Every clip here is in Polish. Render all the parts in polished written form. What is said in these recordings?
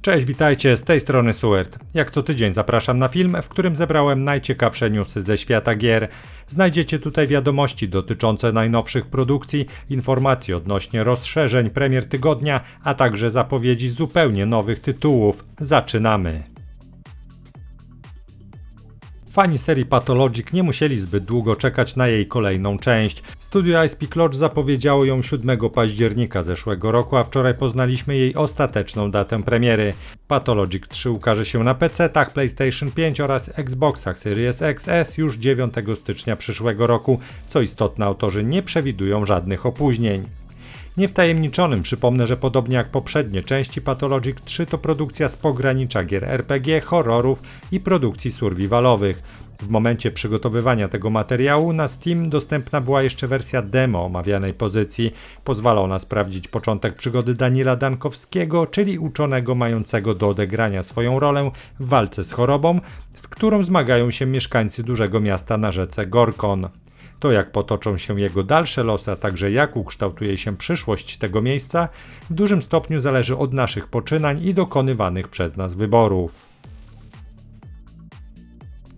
Cześć, witajcie, z tej strony Suert. Jak co tydzień zapraszam na film, w którym zebrałem najciekawsze newsy ze świata gier. Znajdziecie tutaj wiadomości dotyczące najnowszych produkcji, informacje odnośnie rozszerzeń premier tygodnia, a także zapowiedzi zupełnie nowych tytułów. Zaczynamy! Fani serii Pathologic nie musieli zbyt długo czekać na jej kolejną część. Studio Ice Peak Lodge zapowiedziało ją 7 października zeszłego roku, a wczoraj poznaliśmy jej ostateczną datę premiery. Pathologic 3 ukaże się na PC-tach, PlayStation 5 oraz Xboxach Series XS już 9 stycznia przyszłego roku. Co istotne, autorzy nie przewidują żadnych opóźnień. Niewtajemniczonym przypomnę, że podobnie jak poprzednie części Pathologic 3 to produkcja z pogranicza gier RPG, horrorów i produkcji survivalowych. W momencie przygotowywania tego materiału na Steam dostępna była jeszcze wersja demo omawianej pozycji. Pozwala ona sprawdzić początek przygody Daniela Dankowskiego, czyli uczonego mającego do odegrania swoją rolę w walce z chorobą, z którą zmagają się mieszkańcy dużego miasta na rzece Gorkon. To, jak potoczą się jego dalsze losy, a także jak ukształtuje się przyszłość tego miejsca, w dużym stopniu zależy od naszych poczynań i dokonywanych przez nas wyborów.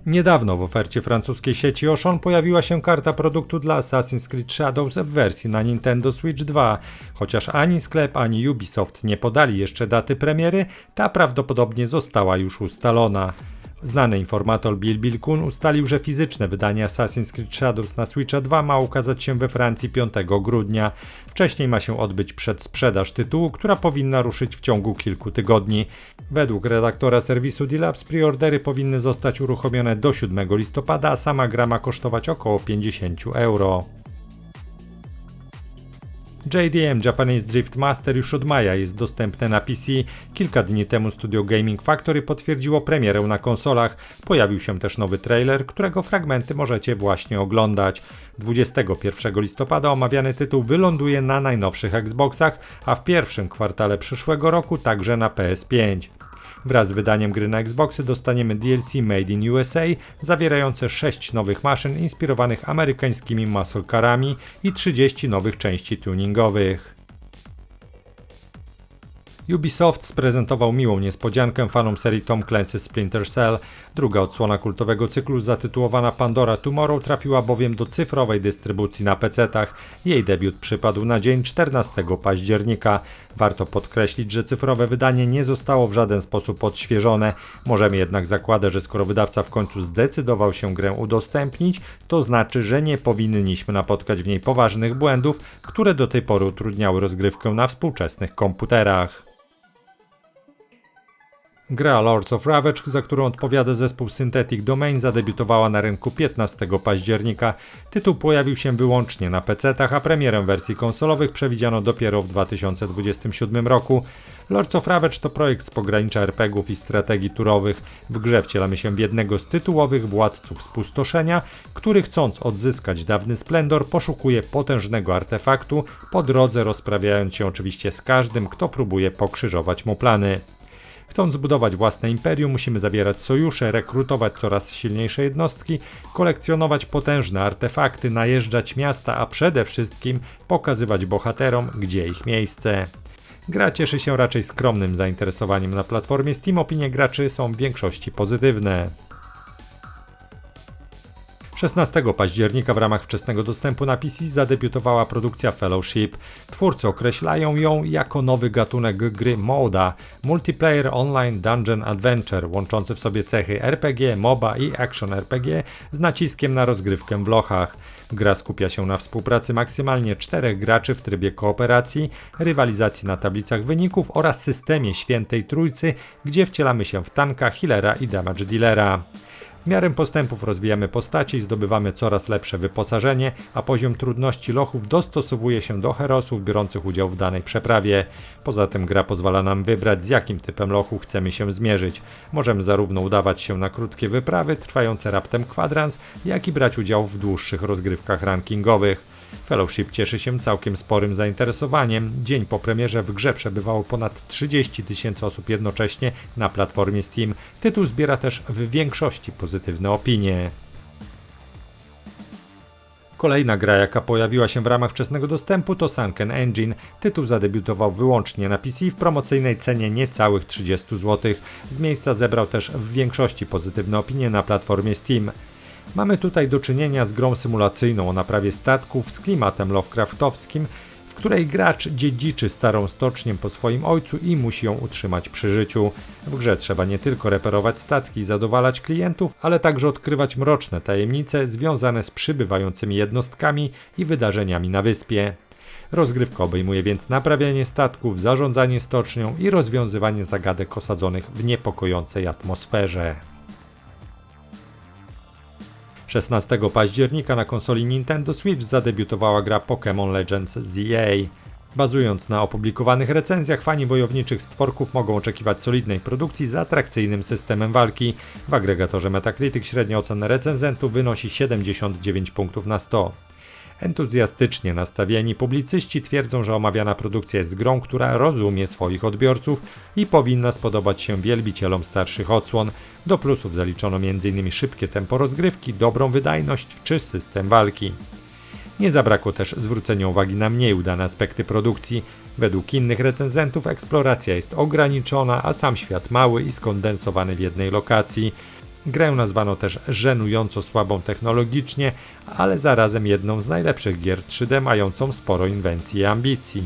Niedawno w ofercie francuskiej sieci Auchan pojawiła się karta produktu dla Assassin's Creed Shadows w wersji na Nintendo Switch 2. Chociaż ani sklep, ani Ubisoft nie podali jeszcze daty premiery, ta prawdopodobnie została już ustalona. Znany informator Bill Kun ustalił, że fizyczne wydanie Assassin's Creed Shadows na Switcha 2 ma ukazać się we Francji 5 grudnia. Wcześniej ma się odbyć przedsprzedaż tytułu, która powinna ruszyć w ciągu kilku tygodni. Według redaktora serwisu D-Labs preordery powinny zostać uruchomione do 7 listopada, a sama gra ma kosztować około 50 euro. JDM Japanese Drift Master już od maja jest dostępne na PC. Kilka dni temu Studio Gaming Factory potwierdziło premierę na konsolach. Pojawił się też nowy trailer, którego fragmenty możecie właśnie oglądać. 21 listopada omawiany tytuł wyląduje na najnowszych Xboxach, a w pierwszym kwartale przyszłego roku także na PS5. Wraz z wydaniem gry na Xboxy dostaniemy DLC Made in USA, zawierające 6 nowych maszyn inspirowanych amerykańskimi muscle carami i 30 nowych części tuningowych. Ubisoft sprezentował miłą niespodziankę fanom serii Tom Clancy's Splinter Cell. Druga odsłona kultowego cyklu zatytułowana Pandora Tomorrow trafiła bowiem do cyfrowej dystrybucji na PC-tach. Jej debiut przypadł na dzień 14 października. Warto podkreślić, że cyfrowe wydanie nie zostało w żaden sposób odświeżone. Możemy jednak zakładać, że skoro wydawca w końcu zdecydował się grę udostępnić, to znaczy, że nie powinniśmy napotkać w niej poważnych błędów, które do tej pory utrudniały rozgrywkę na współczesnych komputerach. Gra Lords of Ravage, za którą odpowiada zespół Synthetic Domain, zadebiutowała na rynku 15 października. Tytuł pojawił się wyłącznie na PC-tach, a premierę wersji konsolowych przewidziano dopiero w 2027 roku. Lords of Ravage to projekt z pogranicza RPGów i strategii turowych. W grze wcielamy się w jednego z tytułowych władców spustoszenia, który chcąc odzyskać dawny splendor poszukuje potężnego artefaktu, po drodze rozprawiając się oczywiście z każdym, kto próbuje pokrzyżować mu plany. Chcąc zbudować własne imperium, musimy zawierać sojusze, rekrutować coraz silniejsze jednostki, kolekcjonować potężne artefakty, najeżdżać miasta, a przede wszystkim pokazywać bohaterom, gdzie ich miejsce. Gra cieszy się raczej skromnym zainteresowaniem na platformie Steam, opinie graczy są w większości pozytywne. 16 października w ramach wczesnego dostępu na PC zadebiutowała produkcja Fellowship. Twórcy określają ją jako nowy gatunek gry MODA, Multiplayer Online Dungeon Adventure, łączący w sobie cechy RPG, MOBA i Action RPG z naciskiem na rozgrywkę w lochach. Gra skupia się na współpracy maksymalnie 4 graczy w trybie kooperacji, rywalizacji na tablicach wyników oraz systemie świętej trójcy, gdzie wcielamy się w tanka, healera i damage dealera. W miarę postępów rozwijamy postaci, zdobywamy coraz lepsze wyposażenie, a poziom trudności lochów dostosowuje się do herosów biorących udział w danej przeprawie. Poza tym gra pozwala nam wybrać, z jakim typem lochu chcemy się zmierzyć. Możemy zarówno udawać się na krótkie wyprawy, trwające raptem kwadrans, jak i brać udział w dłuższych rozgrywkach rankingowych. Fellowship cieszy się całkiem sporym zainteresowaniem. Dzień po premierze w grze przebywało ponad 30 000 osób jednocześnie na platformie Steam. Tytuł zbiera też w większości pozytywne opinie. Kolejna gra, jaka pojawiła się w ramach wczesnego dostępu, to Sunken Engine. Tytuł zadebiutował wyłącznie na PC w promocyjnej cenie niecałych 30 zł. Z miejsca zebrał też w większości pozytywne opinie na platformie Steam. Mamy tutaj do czynienia z grą symulacyjną o naprawie statków z klimatem lovecraftowskim, w której gracz dziedziczy starą stocznię po swoim ojcu i musi ją utrzymać przy życiu. W grze trzeba nie tylko reperować statki i zadowalać klientów, ale także odkrywać mroczne tajemnice związane z przybywającymi jednostkami i wydarzeniami na wyspie. Rozgrywka obejmuje więc naprawianie statków, zarządzanie stocznią i rozwiązywanie zagadek osadzonych w niepokojącej atmosferze. 16 października na konsoli Nintendo Switch zadebiutowała gra Pokémon Legends ZA. Bazując na opublikowanych recenzjach, fani wojowniczych stworków mogą oczekiwać solidnej produkcji z atrakcyjnym systemem walki. W agregatorze Metacritic średnia ocena recenzentów wynosi 79 punktów na 100. Entuzjastycznie nastawieni publicyści twierdzą, że omawiana produkcja jest grą, która rozumie swoich odbiorców i powinna spodobać się wielbicielom starszych odsłon. Do plusów zaliczono m.in. szybkie tempo rozgrywki, dobrą wydajność czy system walki. Nie zabrakło też zwrócenia uwagi na mniej udane aspekty produkcji. Według innych recenzentów eksploracja jest ograniczona, a sam świat mały i skondensowany w jednej lokacji. Grę nazwano też żenująco słabą technologicznie, ale zarazem jedną z najlepszych gier 3D mającą sporo inwencji i ambicji.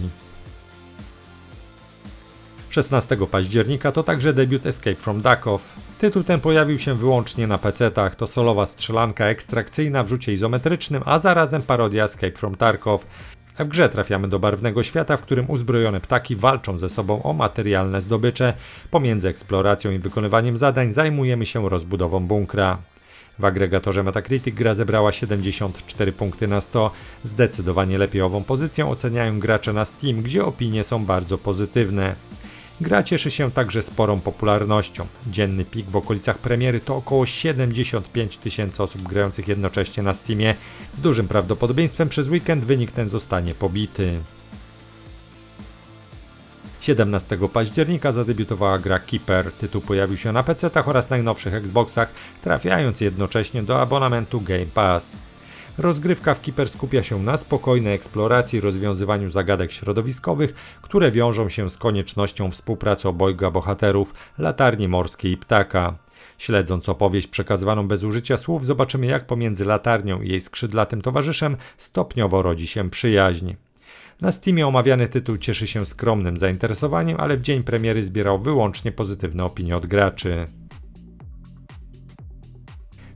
16 października to także debiut Escape from Tarkov. Tytuł ten pojawił się wyłącznie na PC-tach. To solowa strzelanka ekstrakcyjna w rzucie izometrycznym, a zarazem parodia Escape from Tarkov. W grze trafiamy do barwnego świata, w którym uzbrojone ptaki walczą ze sobą o materialne zdobycze. Pomiędzy eksploracją i wykonywaniem zadań zajmujemy się rozbudową bunkra. W agregatorze Metacritic gra zebrała 74 punkty na 100. Zdecydowanie lepiej ową pozycję oceniają gracze na Steam, gdzie opinie są bardzo pozytywne. Gra cieszy się także sporą popularnością. Dzienny pik w okolicach premiery to około 75 000 osób grających jednocześnie na Steamie. Z dużym prawdopodobieństwem przez weekend wynik ten zostanie pobity. 17 października zadebiutowała gra Keeper. Tytuł pojawił się na PC-tach oraz najnowszych Xboxach, trafiając jednocześnie do abonamentu Game Pass. Rozgrywka w Keeper skupia się na spokojnej eksploracji i rozwiązywaniu zagadek środowiskowych, które wiążą się z koniecznością współpracy obojga bohaterów, latarni morskiej i ptaka. Śledząc opowieść przekazywaną bez użycia słów, zobaczymy, jak pomiędzy latarnią i jej skrzydlatym towarzyszem stopniowo rodzi się przyjaźń. Na Steamie omawiany tytuł cieszy się skromnym zainteresowaniem, ale w dzień premiery zbierał wyłącznie pozytywne opinie od graczy.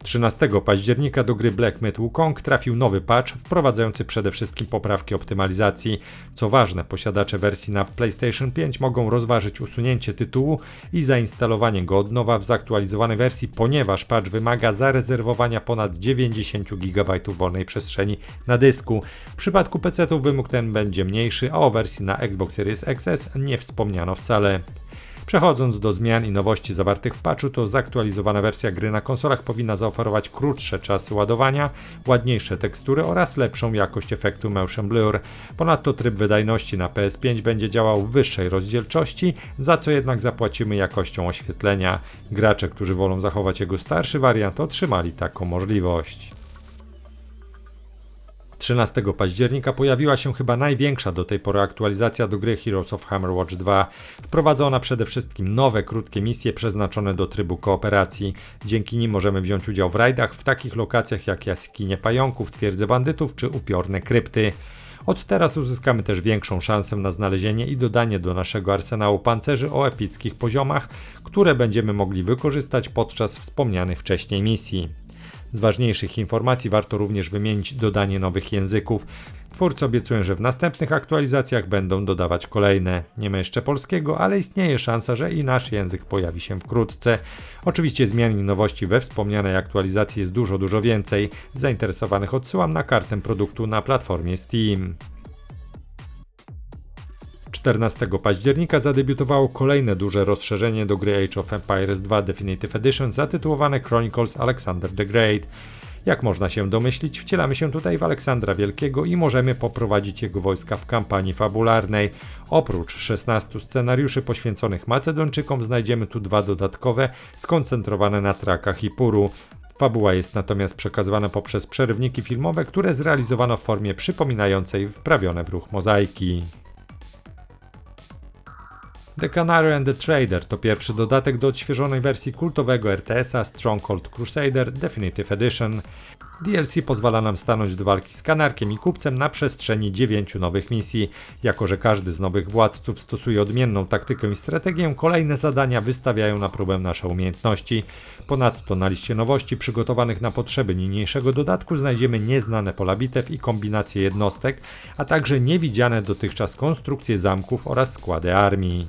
13 października do gry Black Myth Wukong trafił nowy patch wprowadzający przede wszystkim poprawki optymalizacji. Co ważne, posiadacze wersji na PlayStation 5 mogą rozważyć usunięcie tytułu i zainstalowanie go od nowa w zaktualizowanej wersji, ponieważ patch wymaga zarezerwowania ponad 90 GB wolnej przestrzeni na dysku. W przypadku PC-ów wymóg ten będzie mniejszy, a o wersji na Xbox Series XS nie wspomniano wcale. Przechodząc do zmian i nowości zawartych w patchu, to zaktualizowana wersja gry na konsolach powinna zaoferować krótsze czasy ładowania, ładniejsze tekstury oraz lepszą jakość efektu motion blur. Ponadto tryb wydajności na PS5 będzie działał w wyższej rozdzielczości, za co jednak zapłacimy jakością oświetlenia. Gracze, którzy wolą zachować jego starszy wariant, otrzymali taką możliwość. 13 października pojawiła się chyba największa do tej pory aktualizacja do gry Heroes of Hammerwatch 2. Wprowadza ona przede wszystkim nowe, krótkie misje przeznaczone do trybu kooperacji. Dzięki nim możemy wziąć udział w rajdach w takich lokacjach jak jaskinie pająków, twierdze bandytów czy upiorne krypty. Od teraz uzyskamy też większą szansę na znalezienie i dodanie do naszego arsenału pancerzy o epickich poziomach, które będziemy mogli wykorzystać podczas wspomnianych wcześniej misji. Z ważniejszych informacji warto również wymienić dodanie nowych języków. Twórcy obiecują, że w następnych aktualizacjach będą dodawać kolejne. Nie ma jeszcze polskiego, ale istnieje szansa, że i nasz język pojawi się wkrótce. Oczywiście zmian i nowości we wspomnianej aktualizacji jest dużo więcej. Zainteresowanych odsyłam na kartę produktu na platformie Steam. 14 października zadebiutowało kolejne duże rozszerzenie do gry Age of Empires 2 Definitive Edition zatytułowane Chronicles Alexander the Great. Jak można się domyślić, wcielamy się tutaj w Aleksandra Wielkiego i możemy poprowadzić jego wojska w kampanii fabularnej. Oprócz 16 scenariuszy poświęconych Macedończykom znajdziemy tu 2 dodatkowe, skoncentrowane na Trakach i Puru. Fabuła jest natomiast przekazywana poprzez przerywniki filmowe, które zrealizowano w formie przypominającej wprawione w ruch mozaiki. The Canary and the Trader to pierwszy dodatek do odświeżonej wersji kultowego RTS-a Stronghold Crusader Definitive Edition. DLC pozwala nam stanąć do walki z kanarkiem i kupcem na przestrzeni 9 nowych misji. Jako że każdy z nowych władców stosuje odmienną taktykę i strategię, kolejne zadania wystawiają na próbę nasze umiejętności. Ponadto na liście nowości przygotowanych na potrzeby niniejszego dodatku znajdziemy nieznane pola bitew i kombinacje jednostek, a także niewidziane dotychczas konstrukcje zamków oraz składy armii.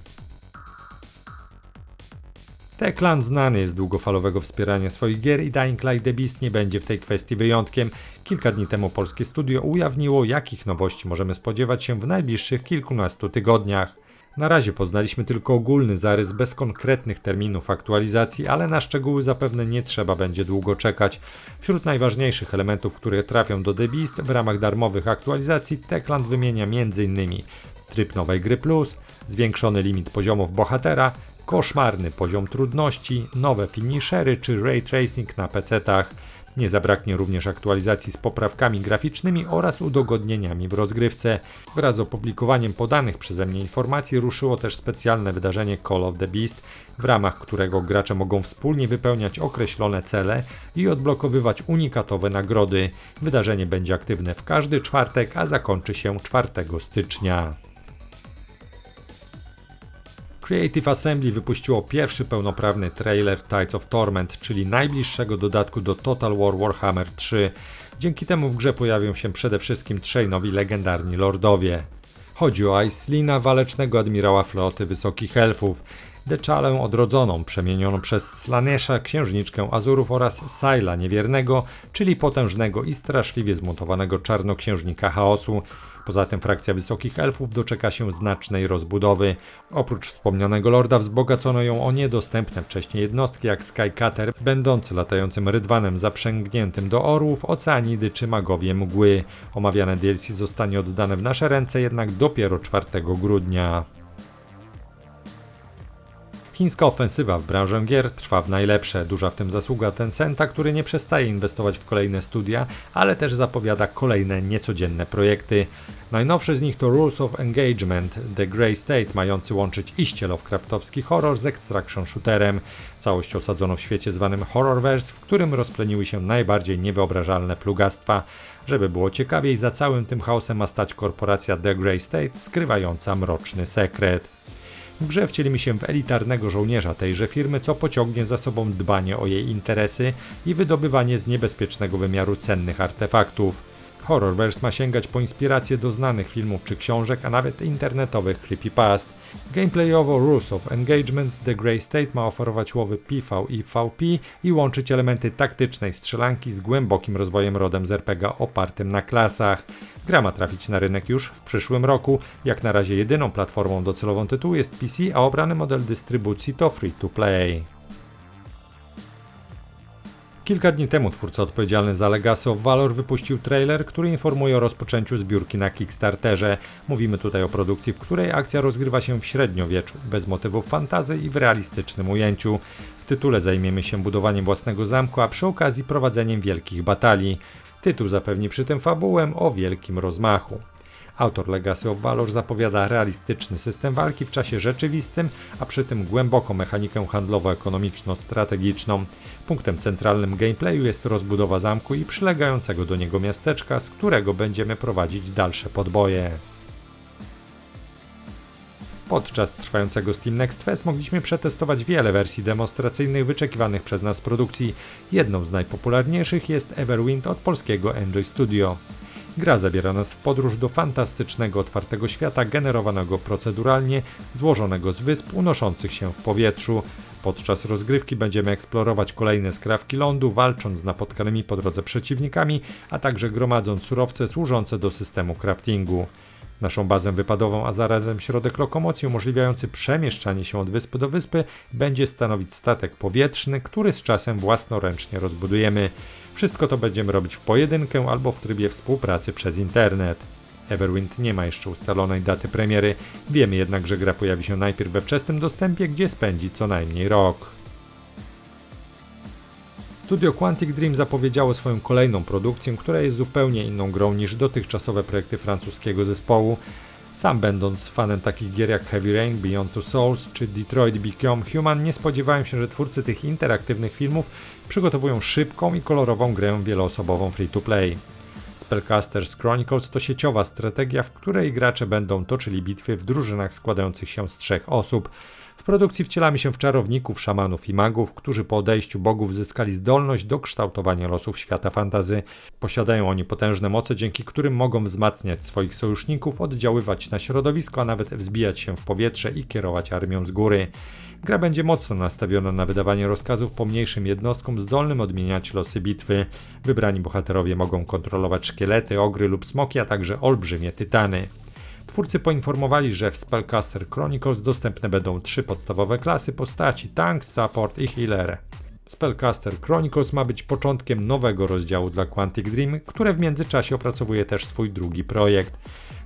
Techland znany jest z długofalowego wspierania swoich gier i Dying Light The Beast nie będzie w tej kwestii wyjątkiem. Kilka dni temu polskie studio ujawniło, jakich nowości możemy spodziewać się w najbliższych kilkunastu tygodniach. Na razie poznaliśmy tylko ogólny zarys bez konkretnych terminów aktualizacji, ale na szczegóły zapewne nie trzeba będzie długo czekać. Wśród najważniejszych elementów, które trafią do The Beast w ramach darmowych aktualizacji, Techland wymienia m.in. tryb nowej gry plus, zwiększony limit poziomów bohatera, koszmarny poziom trudności, nowe finishery czy ray tracing na PC-tach. Nie zabraknie również aktualizacji z poprawkami graficznymi oraz udogodnieniami w rozgrywce. Wraz z opublikowaniem podanych przeze mnie informacji ruszyło też specjalne wydarzenie Call of the Beast, w ramach którego gracze mogą wspólnie wypełniać określone cele i odblokowywać unikatowe nagrody. Wydarzenie będzie aktywne w każdy czwartek, a zakończy się 4 stycznia. Creative Assembly wypuściło pierwszy pełnoprawny trailer Tides of Torment, czyli najbliższego dodatku do Total War Warhammer 3. Dzięki temu w grze pojawią się przede wszystkim trzej nowi legendarni lordowie. Chodzi o Aislina, walecznego admirała floty Wysokich Elfów, Dechalę Odrodzoną, przemienioną przez Slanesha, księżniczkę Azurów oraz Saila Niewiernego, czyli potężnego i straszliwie zmutowanego czarnoksiężnika chaosu. Poza tym frakcja Wysokich Elfów doczeka się znacznej rozbudowy. Oprócz wspomnianego lorda wzbogacono ją o niedostępne wcześniej jednostki jak Skycutter, będący latającym rydwanem zaprzęgniętym do orłów, oceanidy czy magowie mgły. Omawiane DLC zostanie oddane w nasze ręce jednak dopiero 4 grudnia. Chińska ofensywa w branży gier trwa w najlepsze. Duża w tym zasługa Tencenta, który nie przestaje inwestować w kolejne studia, ale też zapowiada kolejne niecodzienne projekty. Najnowszy z nich to Rules of Engagement, The Grey State, mający łączyć iście lovecraftowski horror z extraction shooterem. Całość osadzono w świecie zwanym Horrorverse, w którym rozpleniły się najbardziej niewyobrażalne plugastwa. Żeby było ciekawiej, za całym tym chaosem ma stać korporacja The Grey State, skrywająca mroczny sekret. W grze wcielimy się w elitarnego żołnierza tejże firmy, co pociągnie za sobą dbanie o jej interesy i wydobywanie z niebezpiecznego wymiaru cennych artefaktów. Horrorverse ma sięgać po inspiracje do znanych filmów czy książek, a nawet internetowych creepypast. Gameplayowo Rules of Engagement The Grey State ma oferować łowy PvE/VP i łączyć elementy taktycznej strzelanki z głębokim rozwojem rodem z RPG opartym na klasach. Gra ma trafić na rynek już w przyszłym roku. Jak na razie jedyną platformą docelową tytułu jest PC, a obrany model dystrybucji to free to play. Kilka dni temu twórca odpowiedzialny za Legacy of Valor wypuścił trailer, który informuje o rozpoczęciu zbiórki na Kickstarterze. Mówimy tutaj o produkcji, w której akcja rozgrywa się w średniowieczu, bez motywów fantasy i w realistycznym ujęciu. W tytule zajmiemy się budowaniem własnego zamku, a przy okazji prowadzeniem wielkich batalii. Tytuł zapewni przy tym fabułę o wielkim rozmachu. Autor Legacy of Valor zapowiada realistyczny system walki w czasie rzeczywistym, a przy tym głęboką mechanikę handlowo-ekonomiczno-strategiczną. Punktem centralnym gameplayu jest rozbudowa zamku i przylegającego do niego miasteczka, z którego będziemy prowadzić dalsze podboje. Podczas trwającego Steam Next Fest mogliśmy przetestować wiele wersji demonstracyjnych wyczekiwanych przez nas produkcji. Jedną z najpopularniejszych jest Everwind od polskiego Enjoy Studio. Gra zabiera nas w podróż do fantastycznego, otwartego świata generowanego proceduralnie, złożonego z wysp unoszących się w powietrzu. Podczas rozgrywki będziemy eksplorować kolejne skrawki lądu, walcząc z napotkanymi po drodze przeciwnikami, a także gromadząc surowce służące do systemu craftingu. Naszą bazę wypadową, a zarazem środek lokomocji umożliwiający przemieszczanie się od wyspy do wyspy będzie stanowić statek powietrzny, który z czasem własnoręcznie rozbudujemy. Wszystko to będziemy robić w pojedynkę albo w trybie współpracy przez internet. Everwind nie ma jeszcze ustalonej daty premiery, wiemy jednak, że gra pojawi się najpierw we wczesnym dostępie, gdzie spędzi co najmniej rok. Studio Quantic Dream zapowiedziało swoją kolejną produkcję, która jest zupełnie inną grą niż dotychczasowe projekty francuskiego zespołu. Sam będąc fanem takich gier jak Heavy Rain, Beyond Two Souls czy Detroit Become Human, nie spodziewałem się, że twórcy tych interaktywnych filmów przygotowują szybką i kolorową grę wieloosobową free-to-play. Spellcasters Chronicles to sieciowa strategia, w której gracze będą toczyli bitwy w drużynach składających się z 3 osób. W produkcji wcielamy się w czarowników, szamanów i magów, którzy po odejściu bogów zyskali zdolność do kształtowania losów świata fantasy. Posiadają oni potężne moce, dzięki którym mogą wzmacniać swoich sojuszników, oddziaływać na środowisko, a nawet wzbijać się w powietrze i kierować armią z góry. Gra będzie mocno nastawiona na wydawanie rozkazów pomniejszym jednostkom zdolnym odmieniać losy bitwy. Wybrani bohaterowie mogą kontrolować szkielety, ogry lub smoki, a także olbrzymie tytany. Twórcy poinformowali, że w Spellcaster Chronicles dostępne będą 3 podstawowe klasy postaci: tank, support i healer. Spellcaster Chronicles ma być początkiem nowego rozdziału dla Quantic Dream, które w międzyczasie opracowuje też swój drugi projekt.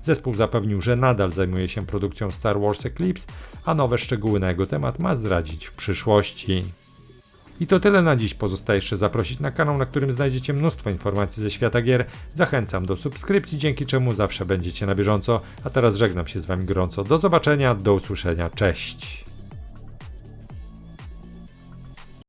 Zespół zapewnił, że nadal zajmuje się produkcją Star Wars Eclipse, a nowe szczegóły na jego temat ma zdradzić w przyszłości. I to tyle na dziś. Pozostaje jeszcze zaprosić na kanał, na którym znajdziecie mnóstwo informacji ze świata gier. Zachęcam do subskrypcji, dzięki czemu zawsze będziecie na bieżąco. A teraz żegnam się z wami gorąco. Do zobaczenia, do usłyszenia, cześć!